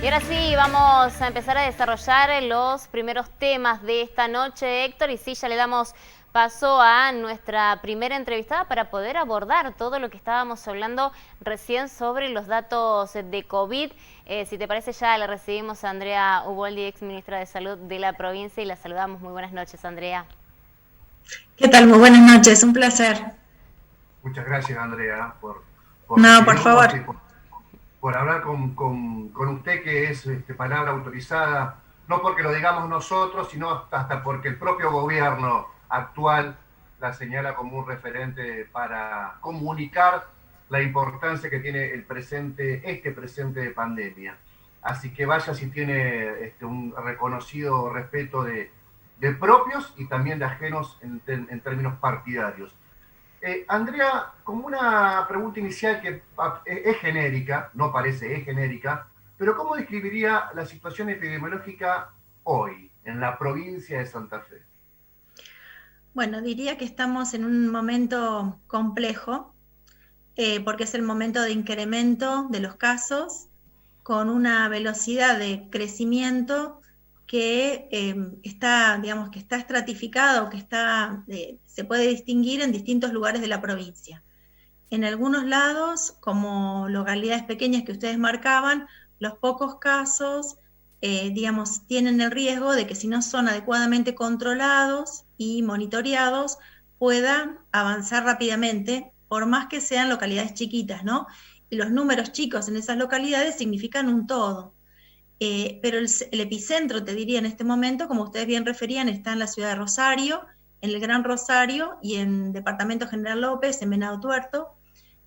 Y ahora sí, vamos a empezar a desarrollar los primeros temas de esta noche, Héctor, y sí, ya le damos paso a nuestra primera entrevistada para poder abordar todo lo que estábamos hablando recién sobre los datos de COVID. Si te parece, ya le recibimos a Andrea Uboldi, ex ministra de Salud de la provincia, y la saludamos. Muy buenas noches, Andrea. ¿Qué tal? Muy buenas noches, un placer. Muchas gracias, Andrea, por No, por recibirnos y favor. por hablar con usted, que es palabra autorizada, no porque lo digamos nosotros, sino hasta porque el propio gobierno actual la señala como un referente para comunicar la importancia que tiene este presente de pandemia. Así que vaya si tiene un reconocido respeto de propios y también de ajenos en términos partidarios. Andrea, como una pregunta inicial que es genérica, no parece, es genérica, pero ¿cómo describiría la situación epidemiológica hoy en la provincia de Santa Fe? Bueno, diría que estamos en un momento complejo, porque es el momento de incremento de los casos con una velocidad de crecimiento que está, digamos, que está estratificado, que está, se puede distinguir en distintos lugares de la provincia. En algunos lados, como localidades pequeñas que ustedes marcaban, los pocos casos, digamos, tienen el riesgo de que si no son adecuadamente controlados y monitoreados, puedan avanzar rápidamente, por más que sean localidades chiquitas, ¿no? Y los números chicos en esas localidades significan un todo. Pero el epicentro, te diría en este momento, como ustedes bien referían, está en la ciudad de Rosario, en el Gran Rosario y en Departamento General López, en Venado Tuerto,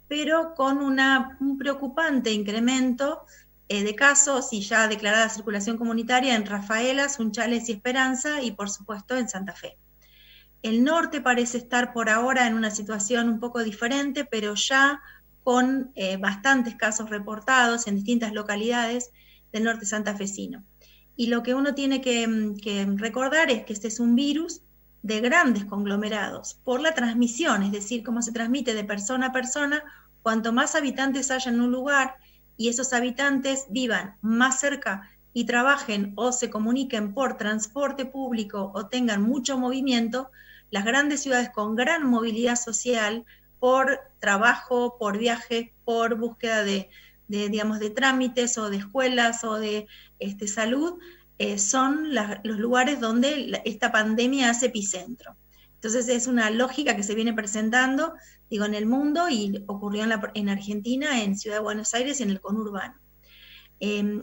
pero con un preocupante incremento de casos y ya declarada circulación comunitaria en Rafaela, Sunchales y Esperanza, y por supuesto en Santa Fe. El norte parece estar por ahora en una situación un poco diferente, pero ya con bastantes casos reportados en distintas localidades del norte santafesino. Y lo que uno tiene que recordar es que este es un virus de grandes conglomerados por la transmisión, es decir, cómo se transmite de persona a persona. Cuanto más habitantes haya en un lugar y esos habitantes vivan más cerca y trabajen o se comuniquen por transporte público o tengan mucho movimiento, las grandes ciudades con gran movilidad social por trabajo, por viaje, por búsqueda digamos, de trámites o de escuelas o de salud, son los lugares donde esta pandemia hace epicentro. Entonces es una lógica que se viene presentando, digo, en el mundo, y ocurrió en Argentina, en Ciudad de Buenos Aires y en el conurbano.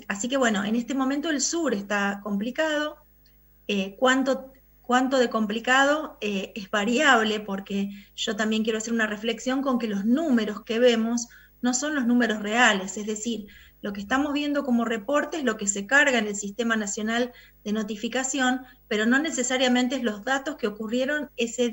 Así que bueno, en este momento el sur está complicado. ¿Cuánto de complicado? Es variable, porque yo también quiero hacer una reflexión con que los números que vemos no son los números reales, es decir, lo que estamos viendo como reporte es lo que se carga en el Sistema Nacional de Notificación, pero no necesariamente es los datos que ocurrieron este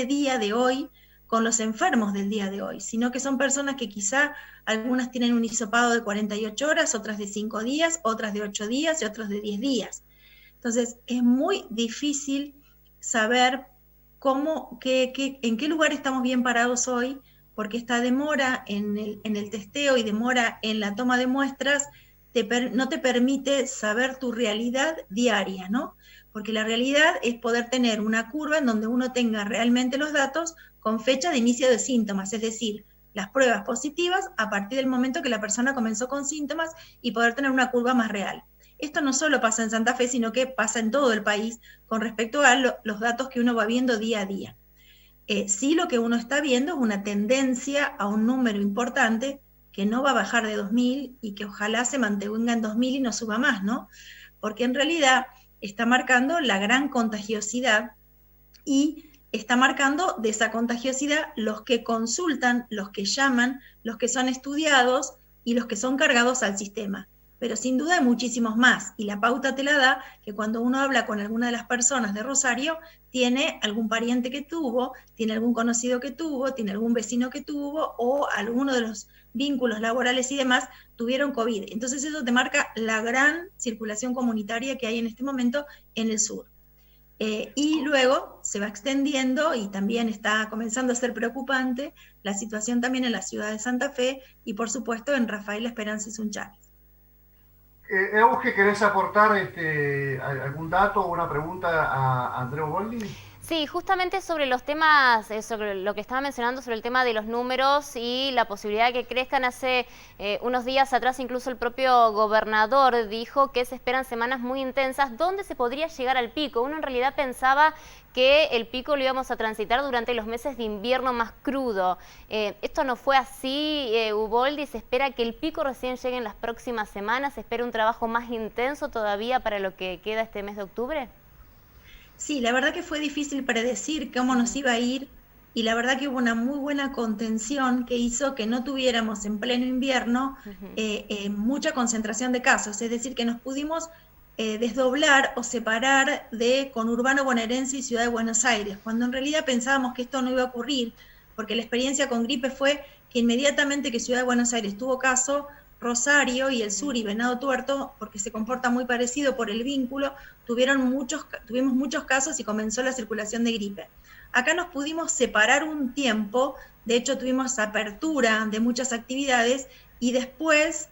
día de hoy con los enfermos del día de hoy, sino que son personas que quizá algunas tienen un hisopado de 48 horas, otras de 5 días, otras de 8 días y otras de 10 días. Entonces, es muy difícil saber en qué lugar estamos bien parados hoy, porque esta demora en el testeo y demora en la toma de muestras no te permite saber tu realidad diaria, ¿no? Porque la realidad es poder tener una curva en donde uno tenga realmente los datos con fecha de inicio de síntomas, es decir, las pruebas positivas a partir del momento que la persona comenzó con síntomas, y poder tener una curva más real. Esto no solo pasa en Santa Fe, sino que pasa en todo el país con respecto a los datos que uno va viendo día a día. Sí, lo que uno está viendo es una tendencia a un número importante que no va a bajar de 2.000 y que ojalá se mantenga en 2.000 y no suba más, ¿no? Porque en realidad está marcando la gran contagiosidad, y está marcando de esa contagiosidad los que consultan, los que llaman, los que son estudiados y los que son cargados al sistema. Pero sin duda hay muchísimos más, y la pauta te la da que cuando uno habla con alguna de las personas de Rosario, tiene algún pariente que tuvo, tiene algún conocido que tuvo, tiene algún vecino que tuvo, o alguno de los vínculos laborales y demás tuvieron COVID. Entonces eso te marca la gran circulación comunitaria que hay en este momento en el sur. Y luego se va extendiendo, y también está comenzando a ser preocupante la situación también en la ciudad de Santa Fe y por supuesto en Rafaela, Esperanza y Sunchales. Euge, ¿querés aportar algún dato o una pregunta a Andreu Boldi? Sí, justamente sobre los temas, sobre lo que estaba mencionando, sobre el tema de los números y la posibilidad de que crezcan. Hace unos días atrás incluso el propio gobernador dijo que se esperan semanas muy intensas donde se podría llegar al pico. Uno en realidad pensaba que el pico lo íbamos a transitar durante los meses de invierno más crudo. Esto no fue así, Uboldi. Se espera que el pico recién llegue en las próximas semanas. Se espera un trabajo más intenso todavía para lo que queda este mes de octubre. Sí, la verdad que fue difícil predecir cómo nos iba a ir y la verdad que hubo una muy buena contención que hizo que no tuviéramos en pleno invierno mucha concentración de casos, es decir, que nos pudimos desdoblar o separar de conurbano bonaerense y Ciudad de Buenos Aires, cuando en realidad pensábamos que esto no iba a ocurrir, porque la experiencia con gripe fue que inmediatamente que Ciudad de Buenos Aires tuvo caso, Rosario y el sur y Venado Tuerto, porque se comporta muy parecido por el vínculo, tuvimos muchos casos y comenzó la circulación de gripe. Acá nos pudimos separar un tiempo, de hecho tuvimos apertura de muchas actividades y después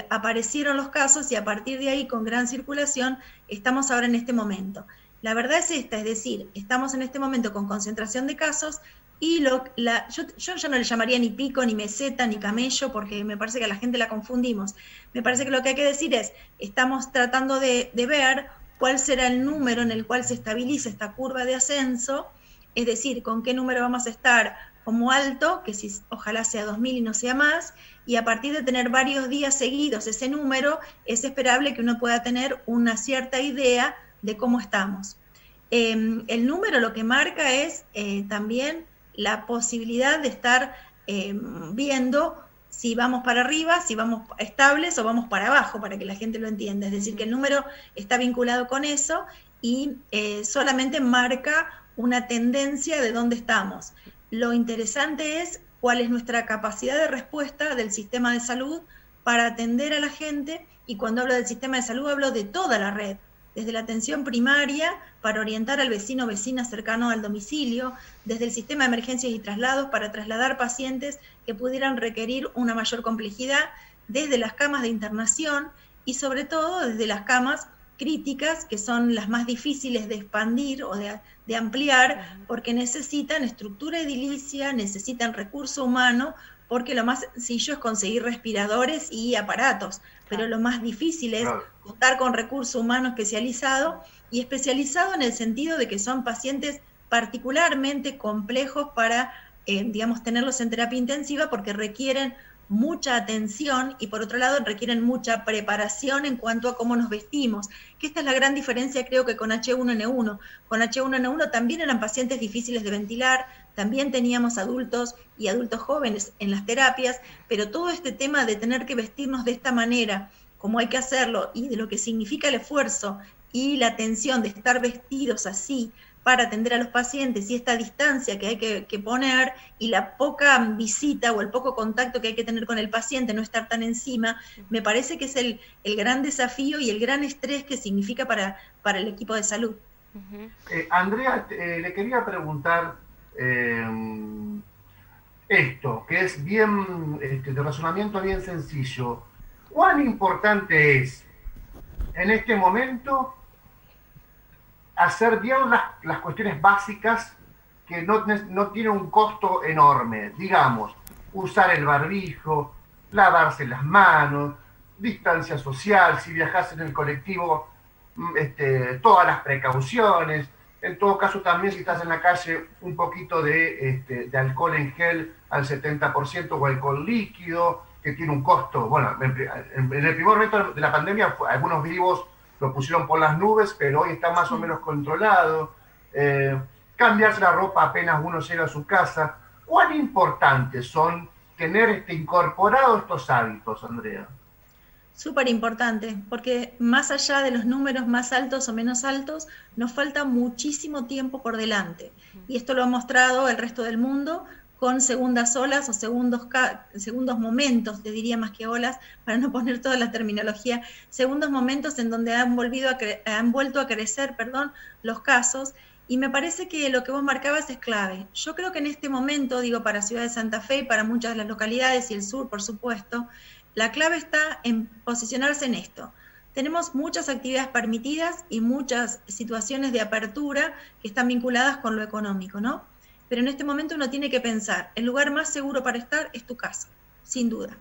aparecieron los casos y a partir de ahí con gran circulación estamos ahora en este momento. La verdad es esta, es decir, estamos en este momento con concentración de casos y yo ya no le llamaría ni pico, ni meseta, ni camello, porque me parece que a la gente la confundimos. Me parece que lo que hay que decir es, estamos tratando de ver cuál será el número en el cual se estabiliza esta curva de ascenso, es decir, con qué número vamos a estar como alto, que si, ojalá sea 2000 y no sea más, y a partir de tener varios días seguidos ese número, es esperable que uno pueda tener una cierta idea de cómo estamos. El número lo que marca es también la posibilidad de estar viendo si vamos para arriba, si vamos estables o vamos para abajo, para que la gente lo entienda. Es decir, que el número está vinculado con eso y solamente marca una tendencia de dónde estamos. Lo interesante es cuál es nuestra capacidad de respuesta del sistema de salud para atender a la gente, y cuando hablo del sistema de salud hablo de toda la red, desde la atención primaria para orientar al vecino o vecina cercano al domicilio, desde el sistema de emergencias y traslados para trasladar pacientes que pudieran requerir una mayor complejidad, desde las camas de internación y sobre todo desde las camas críticas, que son las más difíciles de expandir o de ampliar, porque necesitan estructura edilicia, necesitan recurso humano, porque lo más sencillo es conseguir respiradores y aparatos, pero lo más difícil es contar con recurso humano especializado, y especializado en el sentido de que son pacientes particularmente complejos para, digamos, tenerlos en terapia intensiva, porque requieren mucha atención y por otro lado requieren mucha preparación en cuanto a cómo nos vestimos, que esta es la gran diferencia creo que con H1N1. Con H1N1 también eran pacientes difíciles de ventilar, también teníamos adultos y adultos jóvenes en las terapias, pero todo este tema de tener que vestirnos de esta manera, como hay que hacerlo, y de lo que significa el esfuerzo y la atención de estar vestidos así para atender a los pacientes, y esta distancia que hay que poner y la poca visita o el poco contacto que hay que tener con el paciente, no estar tan encima, me parece que es el gran desafío y el gran estrés que significa para el equipo de salud. Andrea, le quería preguntar esto, que es bien, de razonamiento bien sencillo. ¿Cuán importante es en este momento hacer bien las cuestiones básicas que no tienen un costo enorme? Digamos, usar el barbijo, lavarse las manos, distancia social, si viajas en el colectivo, todas las precauciones. En todo caso, también si estás en la calle, un poquito de alcohol en gel al 70% o alcohol líquido, que tiene un costo. Bueno, en el primer momento de la pandemia, algunos vivos lo pusieron por las nubes, pero hoy está más o menos controlado. Cambiarse la ropa apenas uno llega a su casa. ¿Cuán importantes son tener incorporados estos hábitos, Andrea? Súper importante, porque más allá de los números más altos o menos altos, nos falta muchísimo tiempo por delante. Y esto lo ha mostrado el resto del mundo con segundas olas o segundos momentos, te diría más que olas, para no poner toda la terminología, segundos momentos en donde han vuelto a crecer los casos. Y me parece que lo que vos marcabas es clave. Yo creo que en este momento, digo, para Ciudad de Santa Fe y para muchas de las localidades y el sur, por supuesto, la clave está en posicionarse en esto. tenemos muchas actividades permitidas y muchas situaciones de apertura que están vinculadas con lo económico, ¿no? Pero en este momento uno tiene que pensar, el lugar más seguro para estar es tu casa, sin duda.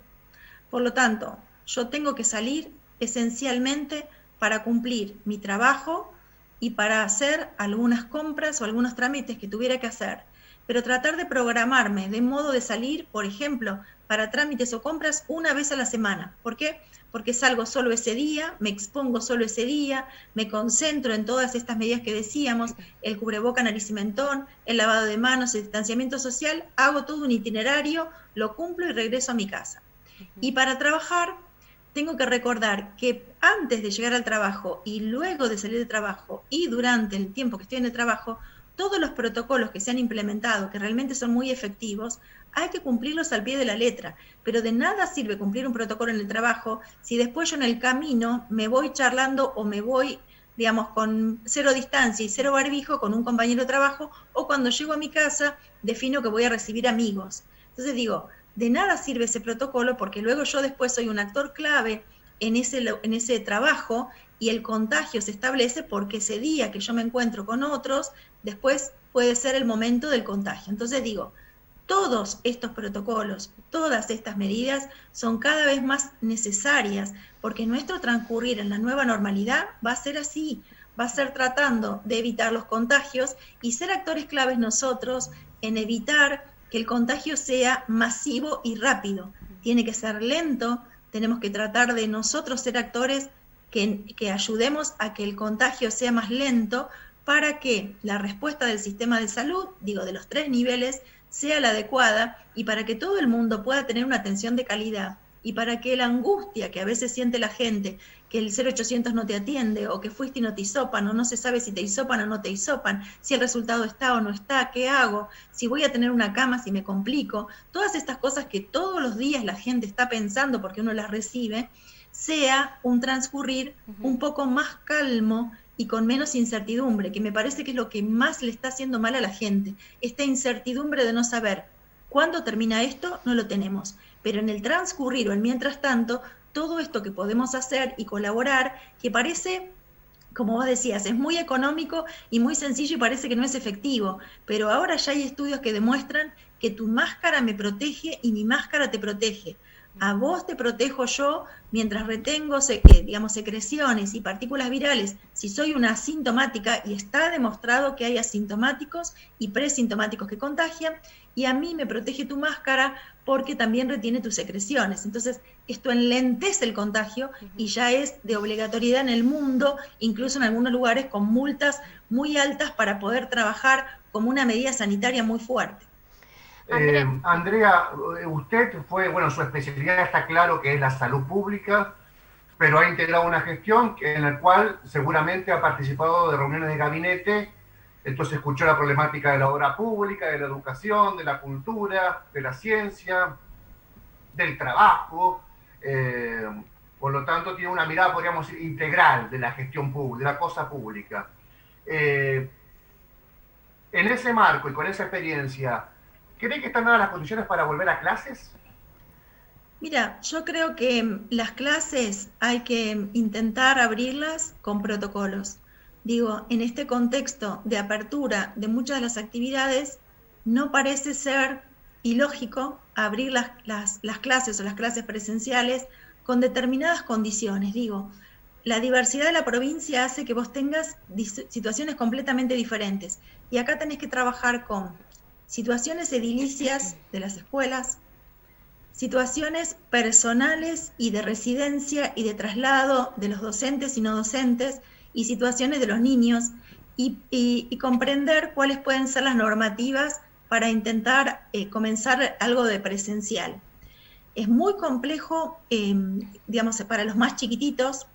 Por lo tanto, yo tengo que salir esencialmente para cumplir mi trabajo y para hacer algunas compras o algunos trámites que tuviera que hacer, pero tratar de programarme de modo de salir, por ejemplo, para trámites o compras una vez a la semana. ¿Por qué? Porque salgo solo ese día, me expongo solo ese día, me concentro en todas estas medidas que decíamos, el cubreboca, nariz y mentón, el lavado de manos, el distanciamiento social, hago todo un itinerario, lo cumplo y regreso a mi casa. Y para trabajar, tengo que recordar que antes de llegar al trabajo y luego de salir del trabajo y durante el tiempo que estoy en el trabajo, todos los protocolos que se han implementado, que realmente son muy efectivos, hay que cumplirlos al pie de la letra. Pero de nada sirve cumplir un protocolo en el trabajo si después yo en el camino me voy charlando o me voy, digamos, con 0 distancia y 0 barbijo con un compañero de trabajo, o cuando llego a mi casa defino que voy a recibir amigos. Entonces digo, de nada sirve ese protocolo porque luego yo después soy un actor clave en ese trabajo y el contagio se establece porque ese día que yo me encuentro con otros, después puede ser el momento del contagio. Entonces digo, todos estos protocolos, todas estas medidas son cada vez más necesarias porque nuestro transcurrir en la nueva normalidad va a ser así, va a ser tratando de evitar los contagios y ser actores claves nosotros en evitar que el contagio sea masivo y rápido. Tiene que ser lento, tenemos que tratar de nosotros ser actores que ayudemos a que el contagio sea más lento para que la respuesta del sistema de salud, digo, de los 3 niveles, sea la adecuada y para que todo el mundo pueda tener una atención de calidad y para que la angustia que a veces siente la gente, que el 0800 no te atiende o que fuiste y no te hisopan o no se sabe si te hisopan o no te hisopan, si el resultado está o no está, qué hago, si voy a tener una cama, si me complico, todas estas cosas que todos los días la gente está pensando porque uno las recibe, sea un transcurrir un poco más calmo y con menos incertidumbre, que me parece que es lo que más le está haciendo mal a la gente, esta incertidumbre de no saber cuándo termina esto, no lo tenemos, pero en el transcurrir o en mientras tanto, todo esto que podemos hacer y colaborar, que parece, como vos decías, es muy económico y muy sencillo y parece que no es efectivo, pero ahora ya hay estudios que demuestran que tu máscara me protege y mi máscara te protege. A vos te protejo yo mientras retengo, digamos, secreciones y partículas virales, si soy una asintomática, y está demostrado que hay asintomáticos y presintomáticos que contagian, y a mí me protege tu máscara porque también retiene tus secreciones. Entonces, esto enlentece el contagio y ya es de obligatoriedad en el mundo, incluso en algunos lugares con multas muy altas para poder trabajar como una medida sanitaria muy fuerte. Andrea, usted fue, bueno, su especialidad está claro que es la salud pública, pero ha integrado una gestión en la cual seguramente ha participado de reuniones de gabinete, entonces escuchó la problemática de la obra pública, de la educación, de la cultura, de la ciencia, del trabajo, por lo tanto tiene una mirada, podríamos decir, integral de la gestión pública, de la cosa pública. En ese marco y con esa experiencia, ¿cree que están dadas las condiciones para volver a clases? Mira, yo creo que las clases hay que intentar abrirlas con protocolos. Digo, en este contexto de apertura de muchas de las actividades, no parece ser ilógico abrir las clases o las clases presenciales con determinadas condiciones. Digo, la diversidad de la provincia hace que vos tengas situaciones completamente diferentes. Y acá tenés que trabajar con situaciones edilicias de las escuelas, situaciones personales y de residencia y de traslado de los docentes y no docentes, y situaciones de los niños, y comprender cuáles pueden ser las normativas para intentar comenzar algo de presencial. Es muy complejo, digamos, para los más chiquititos,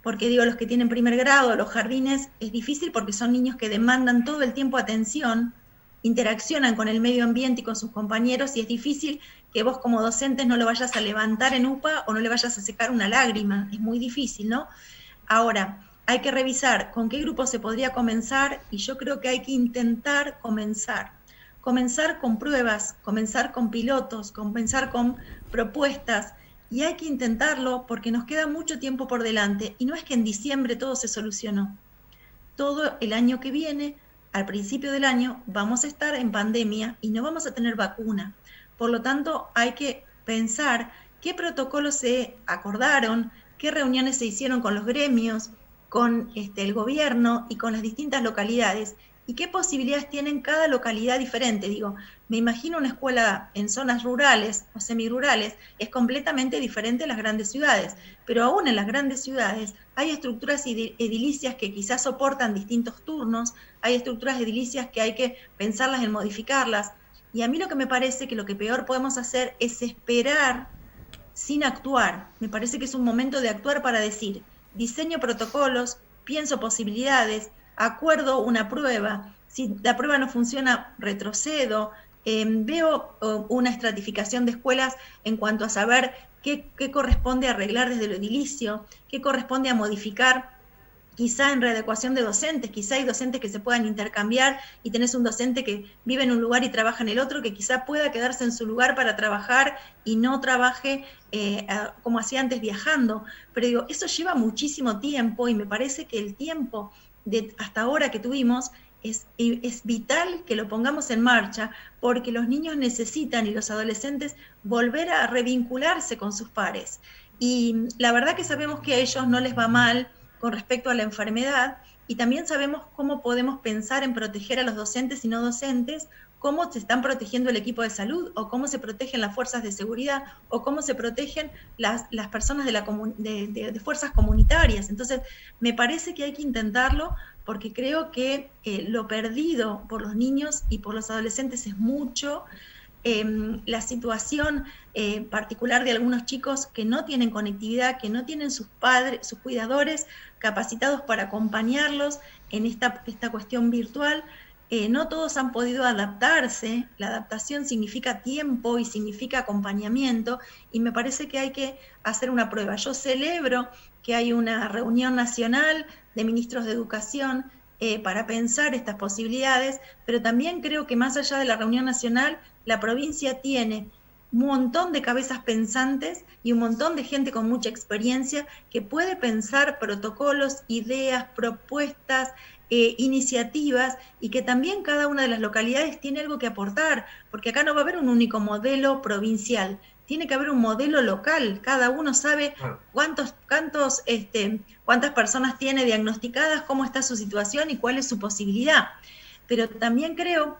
porque digo, los que tienen primer grado, los jardines, es difícil porque son niños que demandan todo el tiempo atención, interaccionan con el medio ambiente y con sus compañeros, y es difícil que vos como docentes no lo vayas a levantar en UPA o no le vayas a secar una lágrima, es muy difícil, ¿no? Ahora, hay que revisar con qué grupo se podría comenzar, y yo creo que hay que intentar comenzar con pruebas, comenzar con pilotos, comenzar con propuestas, y hay que intentarlo porque nos queda mucho tiempo por delante y no es que en diciembre todo se solucionó. Todo el año que viene, al principio del año, vamos a estar en pandemia y no vamos a tener vacuna. Por lo tanto, hay que pensar qué protocolos se acordaron, qué reuniones se hicieron con los gremios, con el gobierno y con las distintas localidades, y qué posibilidades tienen cada localidad diferente. Digo, me imagino una escuela en zonas rurales o semirurales es completamente diferente a las grandes ciudades, pero aún en las grandes ciudades hay estructuras edilicias que quizás soportan distintos turnos, hay estructuras edilicias que hay que pensarlas en modificarlas, y a mí lo que me parece que lo que peor podemos hacer es esperar sin actuar. Me parece que es un momento de actuar para decir, diseño protocolos, pienso posibilidades, acuerdo una prueba, si la prueba no funciona, retrocedo, veo una estratificación de escuelas en cuanto a saber qué corresponde arreglar desde lo edilicio, qué corresponde a modificar, quizá en readecuación de docentes, quizá hay docentes que se puedan intercambiar y tenés un docente que vive en un lugar y trabaja en el otro, que quizá pueda quedarse en su lugar para trabajar y no trabaje como hacía antes viajando. Pero digo, eso lleva muchísimo tiempo y me parece que el tiempo de hasta ahora que tuvimos es vital que lo pongamos en marcha porque los niños necesitan y los adolescentes volver a revincularse con sus pares. Y la verdad que sabemos que a ellos no les va mal con respecto a la enfermedad y también sabemos cómo podemos pensar en proteger a los docentes y no docentes, cómo se están protegiendo el equipo de salud o cómo se protegen las fuerzas de seguridad o cómo se protegen las personas de fuerzas comunitarias. Entonces, me parece que hay que intentarlo porque creo que lo perdido por los niños y por los adolescentes es mucho. La situación particular de algunos chicos que no tienen conectividad, que no tienen sus padres, sus cuidadores capacitados para acompañarlos en esta cuestión virtual. No todos han podido adaptarse, la adaptación significa tiempo y significa acompañamiento y me parece que hay que hacer una prueba. Yo celebro que hay una reunión nacional de ministros de educación para pensar estas posibilidades, pero también creo que más allá de la reunión nacional, la provincia tiene un montón de cabezas pensantes y un montón de gente con mucha experiencia que puede pensar protocolos, ideas, propuestas, iniciativas y que también cada una de las localidades tiene algo que aportar, porque acá no va a haber un único modelo provincial, tiene que haber un modelo local, cada uno sabe cuántas personas tiene diagnosticadas, cómo está su situación y cuál es su posibilidad. Pero también creo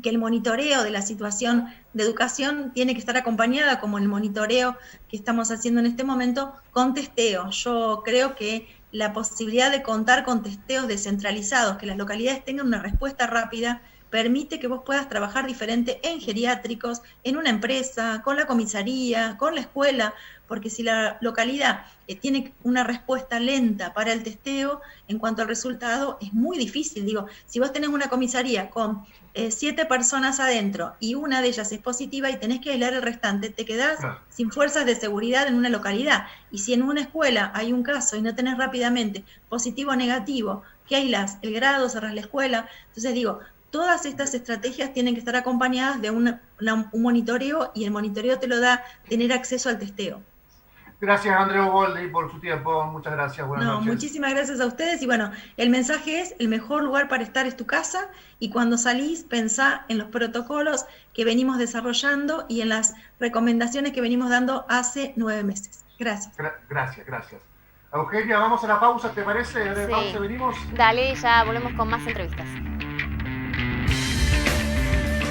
que el monitoreo de la situación de educación tiene que estar acompañada, como el monitoreo que estamos haciendo en este momento, con testeo. Yo creo que la posibilidad de contar con testeos descentralizados, que las localidades tengan una respuesta rápida, permite que vos puedas trabajar diferente en geriátricos, en una empresa, con la comisaría, con la escuela, porque si la localidad tiene una respuesta lenta para el testeo, en cuanto al resultado, es muy difícil. Digo, si vos tenés una comisaría con 7 personas adentro y una de ellas es positiva y tenés que aislar el restante, te quedás sin fuerzas de seguridad en una localidad. Y si en una escuela hay un caso y no tenés rápidamente positivo o negativo, ¿qué aislás? El grado, cerrás la escuela. Entonces digo, todas estas estrategias tienen que estar acompañadas de un monitoreo y el monitoreo te lo da tener acceso al testeo. Gracias, Andrea Uboldi, por su tiempo. Muchas gracias. Buenas noches. Muchísimas gracias a ustedes. Y bueno, el mensaje es, el mejor lugar para estar es tu casa y cuando salís pensá en los protocolos que venimos desarrollando y en las recomendaciones que venimos dando hace 9 meses. Gracias. Gracias. Eugenia, vamos a la pausa, ¿te parece? Sí. Pausa, venimos. Dale, ya volvemos con más entrevistas.